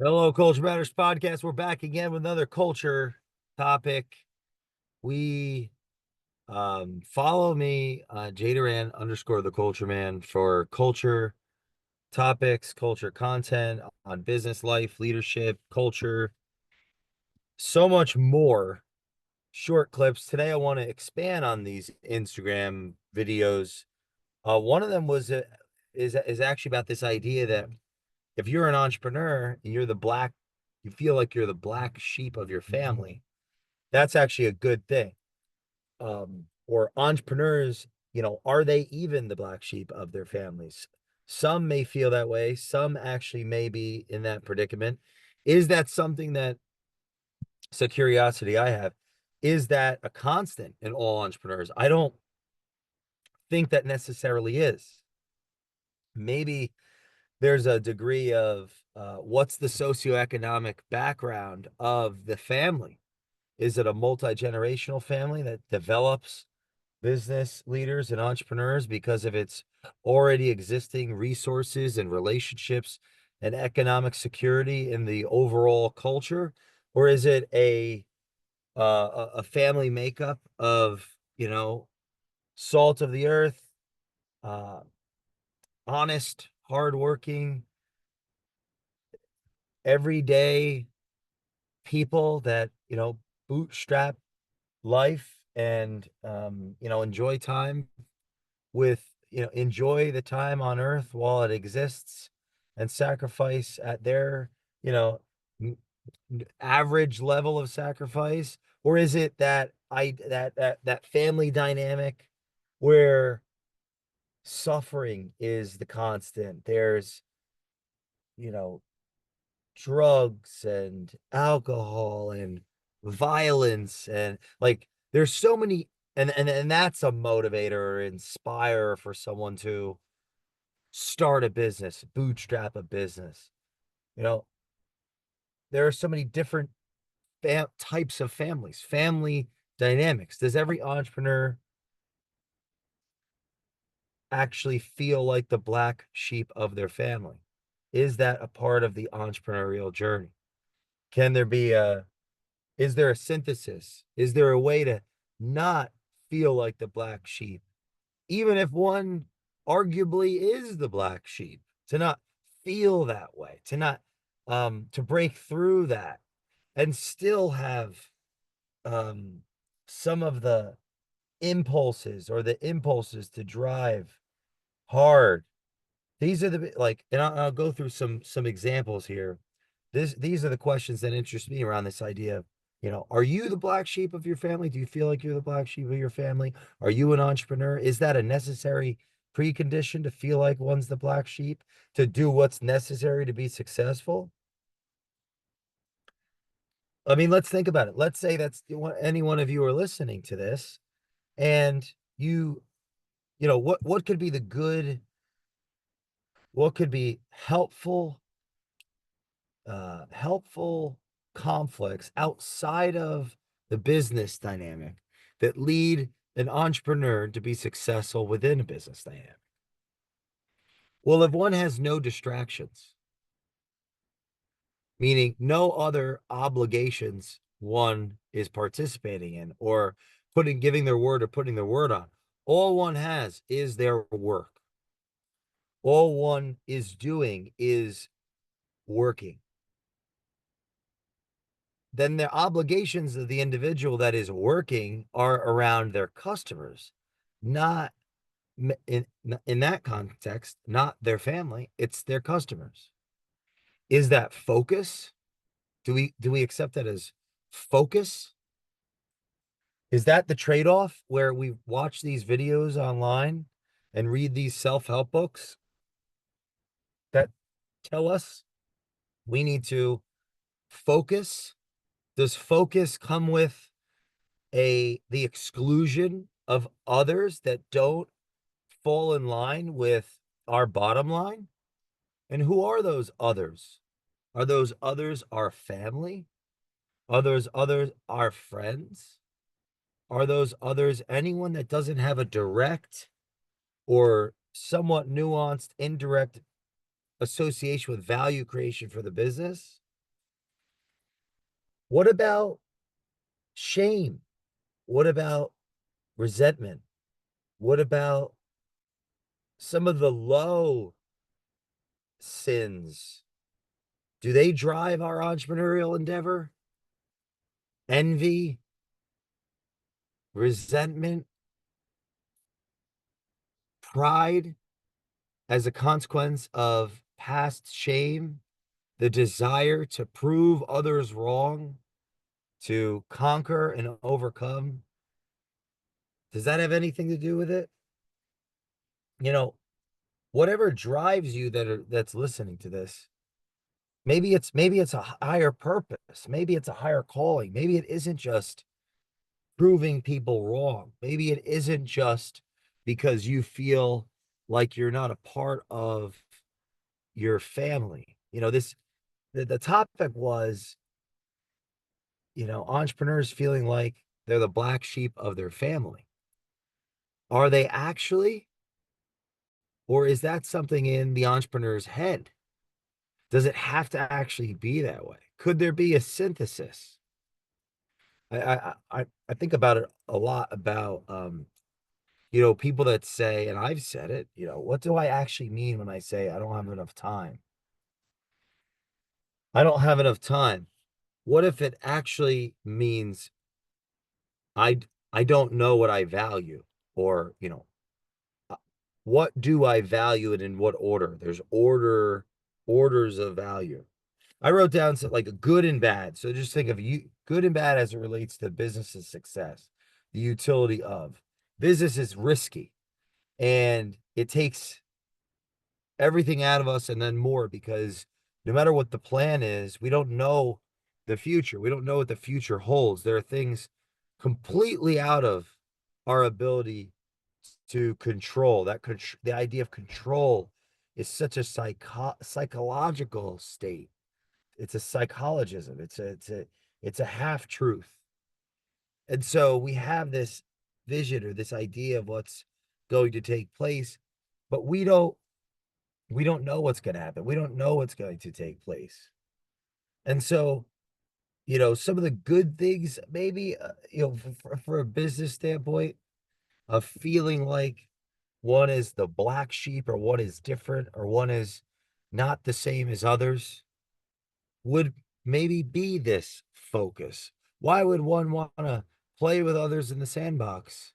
Hello, Culture Matters Podcast. We're back again with another culture topic. We follow me, Jay Doran underscore the culture man for culture topics, culture content on business, life, leadership, culture, so much more. Short clips. Today, I want to expand on these Instagram videos. One of them is actually about this idea that if you're an entrepreneur and you feel like you're the black sheep of your family. That's actually a good thing. Or entrepreneurs, are they even the black sheep of their families? Some may feel that way. Some actually may be in that predicament. Is that something that, it's a curiosity I have, is that a constant in all entrepreneurs? I don't think that necessarily is. Maybe there's a degree of what's the socioeconomic background of the family? Is it a multi-generational family that develops business leaders and entrepreneurs because of its already existing resources and relationships and economic security in the overall culture? Or is it a family makeup of, salt of the earth, uh, honest, hardworking, everyday people that, bootstrap life and, enjoy time with, enjoy the time on earth while it exists and sacrifice at their, you know, average level of sacrifice? Or is it that family dynamic where suffering is the constant? There's, you know, drugs and alcohol and violence and like there's so many, and that's a motivator or inspire for someone to start a business, bootstrap a business. You know, there are so many different types of families, family dynamics. Does every entrepreneur actually feel like the black sheep of their family? Is that a part of the entrepreneurial journey? Can there be a Is there a synthesis? Is there a way to not feel like the black sheep, even if one arguably is the black sheep, to not feel that way, to not to break through that and still have um some of the impulses to drive hard. These are and I'll go through some examples here. These are the questions that interest me around this idea of, are you the black sheep of your family? Do you feel like you're the black sheep of your family? Are you an entrepreneur? Is that a necessary precondition to feel like one's the black sheep, to do what's necessary to be successful? I mean, let's think about it. Let's say that's any one of you are listening to this, and what could be what could be helpful conflicts outside of the business dynamic that lead an entrepreneur to be successful within a business dynamic? Well, if one has no distractions, meaning no other obligations one is participating in or giving their word or putting their word on, all one has is their work. All one is doing is working. Then the obligations of the individual that is working are around their customers, not in in that context, not their family, it's their customers. Is that focus? Do we accept that as focus? Is that the trade-off where we watch these videos online and read these self-help books that tell us we need to focus? Does focus come with the exclusion of others that don't fall in line with our bottom line? And who are those others? Are those others our family? Are those others our friends? Are those others anyone that doesn't have a direct or somewhat nuanced indirect association with value creation for the business? What about shame? What about resentment? What about some of the low sins? Do they drive our entrepreneurial endeavor? Envy, resentment, pride as a consequence of past shame, the desire to prove others wrong, to conquer and overcome. Does that have anything to do with it? You know, whatever drives you that's listening to this, maybe it's a higher purpose. Maybe it's a higher calling. Maybe it isn't just proving people wrong. Maybe it isn't just because you feel like you're not a part of your family. The topic was, entrepreneurs feeling like they're the black sheep of their family. Are they actually, or is that something in the entrepreneur's head? Does it have to actually be that way? Could there be a synthesis? I think about it a lot about people that say, and I've said it, what do I actually mean when I say I don't have enough time? I don't have enough time. What if it actually means I I don't know what I value, or uh, what do I value, and in what order? There's orders of value. I wrote down like a good and bad. So just think of you good and bad as it relates to business's success. The utility of business is risky, and it takes everything out of us and then more, because no matter what the plan is, we don't know the future. We don't know what the future holds. There are things completely out of our ability to control. The idea of control is such a psychological state. It's a psychologism. It's a half truth. And so we have this vision or this idea of what's going to take place, but we don't know what's going to happen. We don't know what's going to take place. And so, some of the good things, maybe, for a business standpoint, of feeling like one is the black sheep, or one is different, or one is not the same as others, would maybe be this focus. Why would one want to play with others in the sandbox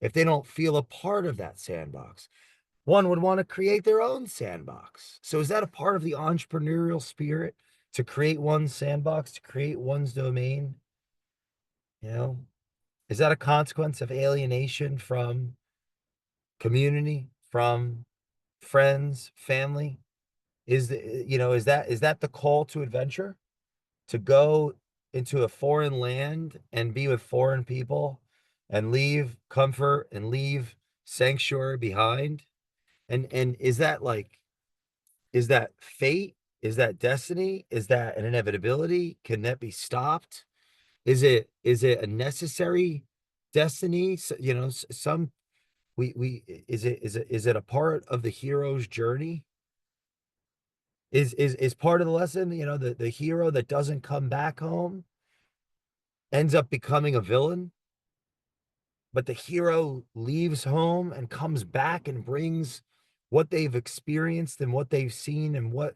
if they don't feel a part of that sandbox? One would want to create their own sandbox. So is that a part of the entrepreneurial spirit, to create one's sandbox, to create one's domain? You know, is that a consequence of alienation from community, from friends, family? Is that the call to adventure? To go into a foreign land and be with foreign people and leave comfort and leave sanctuary behind? And is that fate? Is that destiny? Is that an inevitability? Can that be stopped? Is it a necessary destiny? So, some we is it a part of the hero's journey? Is part of the lesson, the hero that doesn't come back home ends up becoming a villain, but the hero leaves home and comes back and brings what they've experienced and what they've seen and what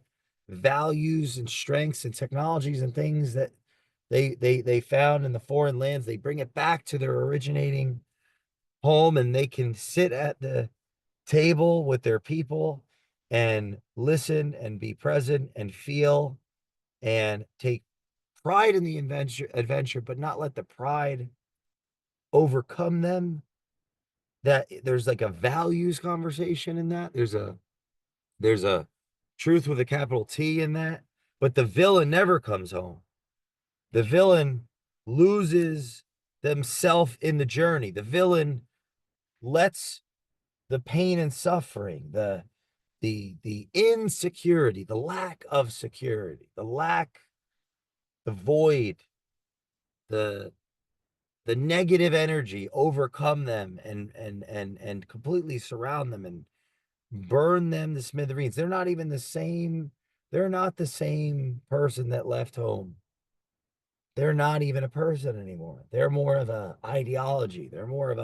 values and strengths and technologies and things that they found in the foreign lands. They bring it back to their originating home, and they can sit at the table with their people and listen and be present and feel and take pride in the adventure, but not let the pride overcome them. That there's like a values conversation in that. There's a truth with a capital T in that. But the villain never comes home. The villain loses themselves in the journey. The villain lets the pain and suffering, the insecurity, the lack of security, the void, the the negative energy overcome them and completely surround them and burn them to smithereens. They're not even the same. They're not the same person that left home. they're not even a person anymore. They're more of a ideology. They're more of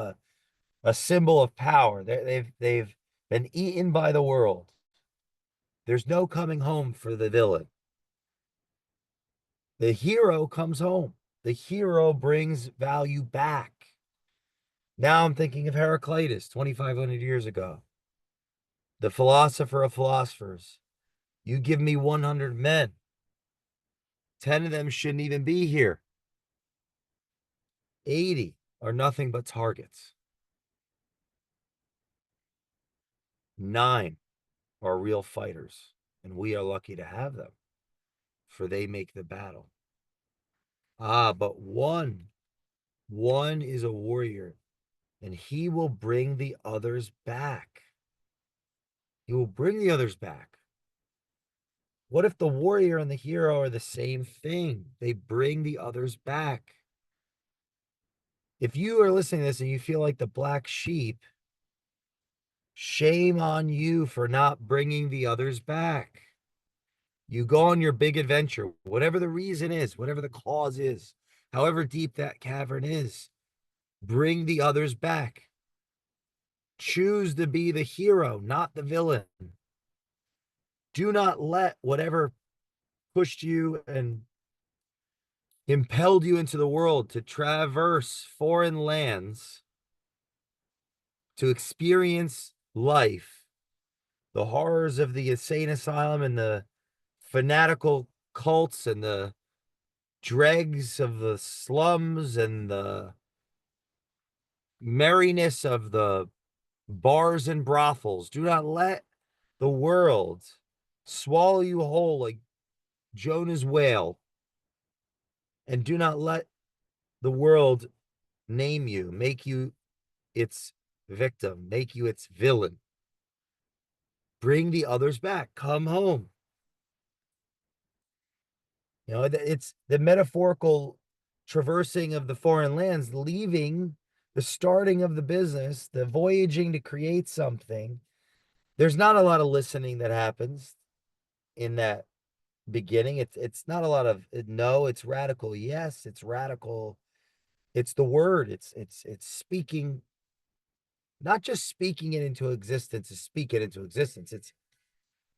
a symbol of power. They've been eaten by the world. There's no coming home for the villain. The hero comes home. The hero brings value back. Now I'm thinking of Heraclitus 2,500 years ago, the philosopher of philosophers. You give me 100 men, 10 of them shouldn't even be here. 80 are nothing but targets. 9 are real fighters, and we are lucky to have them, for they make the battle. But one is a warrior, and he will bring the others back. He will bring the others back. What if the warrior and the hero are the same thing? They bring the others back. If you are listening to this and you feel like the black sheep, shame on you for not bringing the others back. You go on your big adventure, whatever the reason is, whatever the cause is, however deep that cavern is, bring the others back. Choose to be the hero, not the villain. Do not let whatever pushed you and impelled you into the world to traverse foreign lands, to experience life, the horrors of the insane asylum and the fanatical cults and the dregs of the slums and the merriness of the bars and brothels. Do not let the world swallow you whole like Jonah's whale, and do not let the world name you, make you its victim, make you its villain. Bring the others back. Come home. It's the metaphorical traversing of the foreign lands, leaving the starting of the business, the voyaging to create something. There's not a lot of listening that happens in that beginning. It's not a lot of no, it's radical. Yes, it's radical. It's the word. It's speaking, not just speaking it into existence, to speak it into existence. It's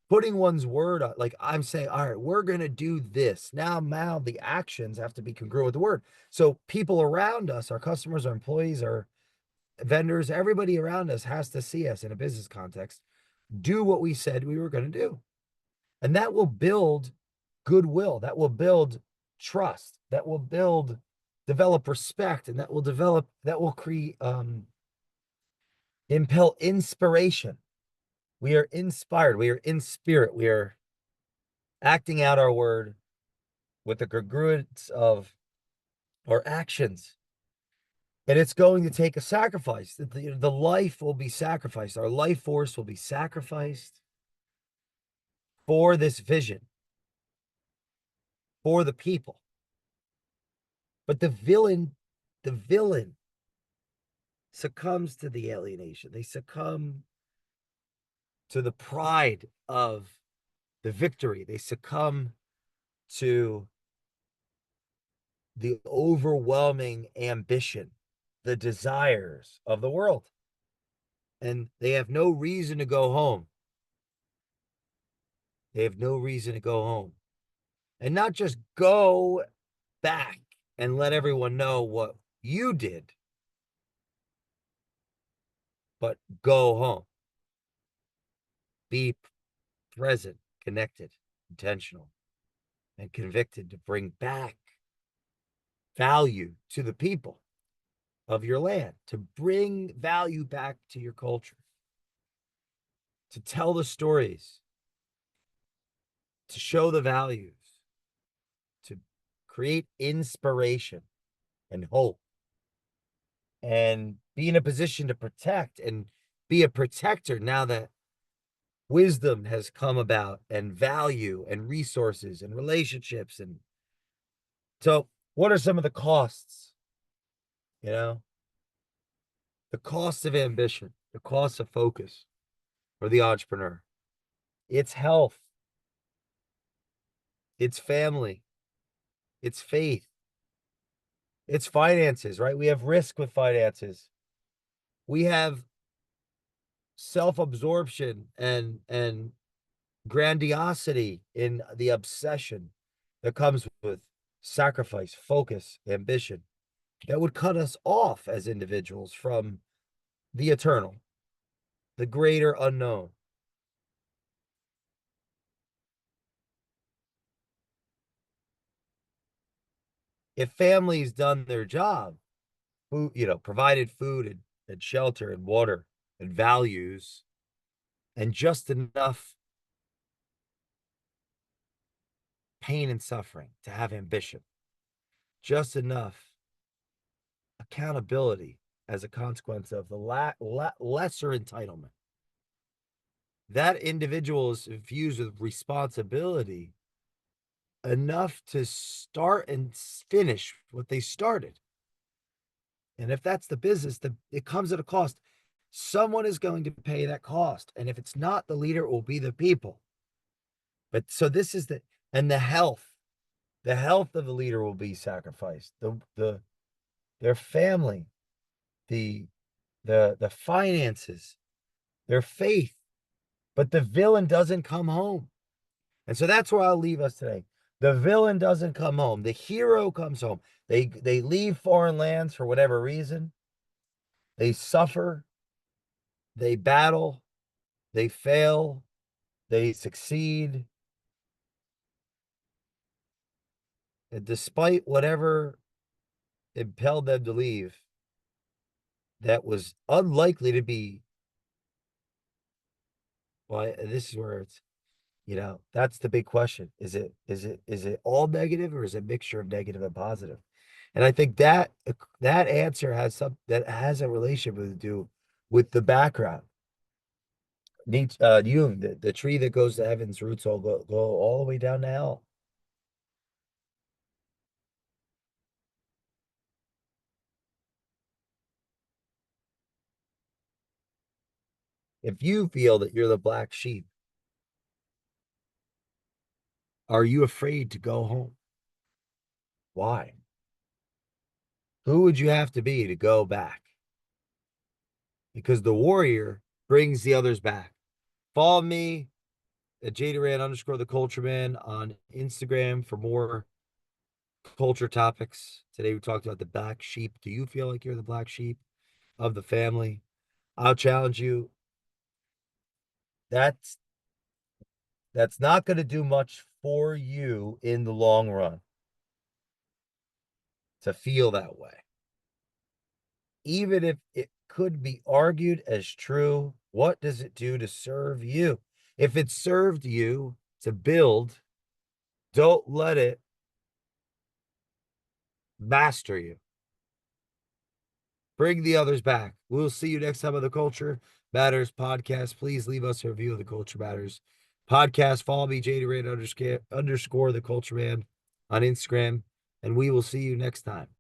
putting one's word on, like I'm saying, all right, we're going to do this. Now the actions have to be congruent with the word. So people around us, our customers, our employees, our vendors, everybody around us has to see us in a business context, do what we said we were going to do. And that will build goodwill. That will build trust. That will develop respect. And that will create, impel inspiration. We are inspired. We are in spirit. We are acting out our word with the congruence of our actions. And it's going to take a sacrifice. The life will be sacrificed. Our life force will be sacrificed for this vision, for the people. But the villain succumbs to the alienation. They succumb to the pride of the victory. They succumb to the overwhelming ambition, the desires of the world. And they have no reason to go home. They have no reason to go home. And not just go back and let everyone know what you did, but go home. Be present, connected, intentional, and convicted to bring back value to the people of your land, to bring value back to your culture, to tell the stories, to show the values, to create inspiration and hope, and be in a position to protect and be a protector now that wisdom has come about, and value and resources and relationships. And so, what are some of the costs? You know, the cost of ambition, the cost of focus for the entrepreneur. It's health, it's family, it's faith, It's finances, right? We have risk with finances. We have self-absorption and grandiosity in the obsession that comes with sacrifice, focus, ambition that would cut us off as individuals from the eternal, the greater unknown. If families done their job, food, provided food and shelter and water and values and just enough pain and suffering to have ambition, just enough accountability as a consequence of the lesser entitlement. That individual is infused with responsibility enough to start and finish what they started. And if that's the business, it comes at a cost. Someone is going to pay that cost. And if it's not the leader, it will be the people. But so this is and the health of the leader will be sacrificed. Their family, the the finances, their faith. But the villain doesn't come home. And so that's where I'll leave us today. The villain doesn't come home. The hero comes home. They leave foreign lands for whatever reason. They suffer, they battle, they fail, they succeed. And despite whatever impelled them to leave, that was unlikely to be, well, this is where it's, that's the big question. Is it all negative, or is it a mixture of negative and positive? And I think that answer has a relationship to do with the background. Needs Jung, the tree that goes to heaven's roots all go all the way down to hell. If you feel that you're the black sheep, are you afraid to go home? Why? Who would you have to be to go back? Because the warrior brings the others back. Follow me at Jay Doran _ the culture man on Instagram for more culture topics. Today we talked about the black sheep. Do you feel like you're the black sheep of the family? I'll challenge you. That's that's not going to do much for you in the long run to feel that way. Even if it could be argued as true, what does it do to serve you? If it served you to build, don't let it master you. Bring the others back. We'll see you next time on the Culture Matters podcast. Please leave us a review of the Culture Matters podcast. Follow me, Jay Doran _ the culture man on Instagram, and we will see you next time.